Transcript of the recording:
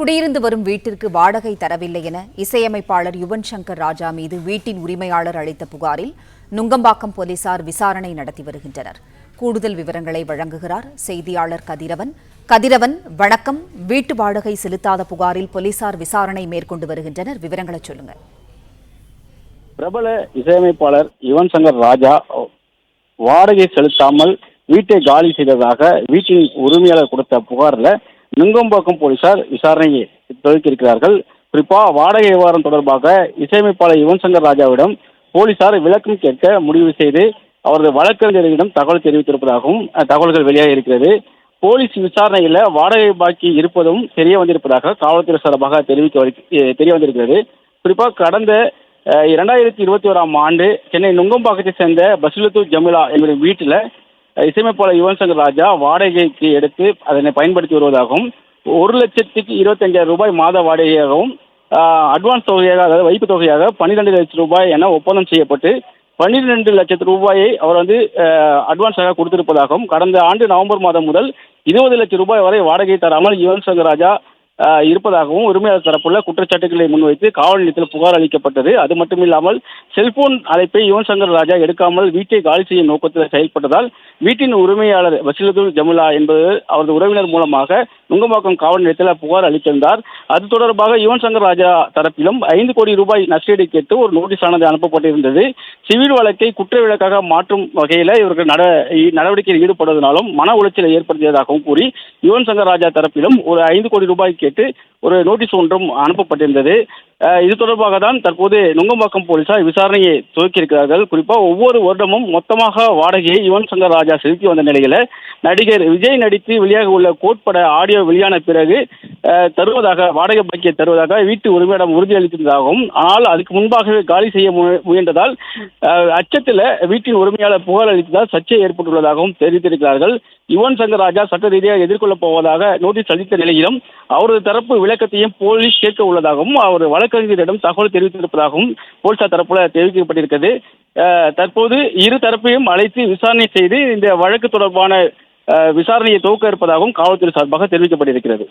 குடியிருந்து வரும் வீட்டிற்கு வாடகை தரவில்லை என இசையமைப்பாளர் யுவன் சங்கர் ராஜா மீது வீட்டின் உரிமையாளர் அளித்த புகாரில் நுங்கம்பாக்கம் போலீசார் விசாரணை நடத்தி வருகின்றனர். கூடுதல் விவரங்களை வழங்குகிறார் செய்தியாளர் கதிரவன். கதிரவன், வணக்கம். வீட்டு வாடகை செலுத்தாத புகாரில் போலீசார் விசாரணை மேற்கொண்டு வருகின்றனர். விவரங்களை சொல்லுங்க. பிரபல இசையமைப்பாளர் யுவன் சங்கர் ராஜா வாடகை செலுத்தாமல் வீட்டை காலி செய்ததாக வீட்டின் உரிமையாளர் கொடுத்த புகாரில் நுங்கம்பாக்கம் போலீசார் விசாரணையை துவக்கியிருக்கிறார்கள். குறிப்பா வாடகை விவகாரம் தொடர்பாக இசையமைப்பாளர் யுவன் சங்கர் ராஜாவிடம் போலீசார் விளக்கம் கேட்க முடிவு செய்து அவரது வழக்கறிஞரிடம் தகவல் தெரிவித்திருப்பதாகவும் தகவல்கள் வெளியாக இருக்கிறது. போலீஸ் விசாரணையில் வாடகை பாக்கி இருப்பதும் தெரிய வந்திருப்பதாக காவல்துறை சார்பாக தெரிய வந்திருக்கிறது. குறிப்பாக கடந்த 2021ஆம் ஆண்டு சென்னை நுங்கம்பாக்கத்தை சேர்ந்த பசிலத்து ஜமிலா என்கிற வீட்டில் இசையமைப்பாளர் யுவன் சங்கர் ராஜா வாடகைக்கு எடுத்து அதனை பயன்படுத்தி வருவதாகவும் 1,25,000 ரூபாய் மாத வாடகையாகவும் அட்வான்ஸ் தொகையாக, அதாவது வைப்பு தொகையாக 12 லட்சம் ரூபாய் என ஒப்பந்தம் செய்யப்பட்டு 12 லட்சம் ரூபாயை அவர் அட்வான்ஸாக கொடுத்திருப்பதாகவும் கடந்த ஆண்டு நவம்பர் மாதம் முதல் 20 லட்சம் ரூபாய் வரை வாடகை தராமல் யுவன் சங்கர் ராஜா இருப்பதாகவும் உரிமையாளர் தரப்புள்ள குற்றச்சாட்டுகளை முன்வைத்து காவல் நிலையத்தில் புகார் அளிக்கப்பட்டது. அது மட்டுமில்லாமல் செல்போன் அழைப்பை யுவன் சங்கர் ராஜா எடுக்காமல் வீட்டை காலி செய்யும் நோக்கத்தில் செயல்பட்டதால் வீட்டின் உரிமையாளர் பசிலத்து ஜமுலா என்பது அவரது உறவினர் மூலமாக நுங்கம்பாக்கம் காவல் நிலையத்தில் புகார் அளித்திருந்தார். அது தொடர்பாக யுவன் சங்கர் ராஜா தரப்பிலும் 5 கோடி ரூபாய் நஷ்டஈடு கேட்டு ஒரு நோட்டீஸ் ஆனது அனுப்பப்பட்டிருந்தது. சிவில் வழக்கை குற்ற வழக்காக மாற்றும் வகையில் இவர்கள் நடவடிக்கையில் ஈடுபடுவதனாலும் மன உளைச்சலை ஏற்படுத்தியதாகவும் கூறி யுவன் சங்கர் ராஜா தரப்பிலும் ஒரு 5 கோடி ரூபாய் கேட்டு ஒரு நோட்டீஸ் ஒன்றும் அனுப்பப்பட்டிருந்தது. இது தொடர்பாக தான் தற்போது நுங்கம்பாக்கம் போலீசார் விசாரணையை துவக்கியிருக்கிறார்கள். குறிப்பாக ஒவ்வொரு வருடமும் மொத்தமாக வாடகையை யுவன் சங்கர் ராஜா செலுத்தி வந்த நிலையில் நடிகர் விஜய் நடித்து வெளியாக உள்ள கோட்பட ஆடியோ வெளியான பிறகு தருவதாக வாடகை பாக்கியை தருவதாக வீட்டு உரிமையிடம் உறுதியளித்திருந்ததாகவும், ஆனால் அதுக்கு முன்பாகவே காலி செய்ய முயன்றதால் அச்சத்தில் வீட்டின் உரிமையாளர் புகார் அளித்ததால் சர்ச்சை ஏற்பட்டுள்ளதாகவும் தெரிவித்திருக்கிறார்கள். யுவன் சங்கர் ராஜா சட்ட ரீதியாக எதிர்கொள்ளப் போவதாக நோட்டீஸ் அளித்த நிலையிலும் அவரது தரப்பு விளக்கத்தையும் போலீஸ் கேட்க உள்ளதாகவும் அவர் வழக்கறிஞரிடம் தகவல் தெரிவித்திருப்பதாகவும் போலீசார் தரப்புல தெரிவிக்கப்பட்டிருக்கிறது. தற்போது இரு தரப்பையும் அழைத்து விசாரணை செய்து இந்த வழக்கு தொடர்பான விசாரணையை துவக்க இருப்பதாகவும் காவல்துறை சார்பாக தெரிவிக்கப்பட்டிருக்கிறது.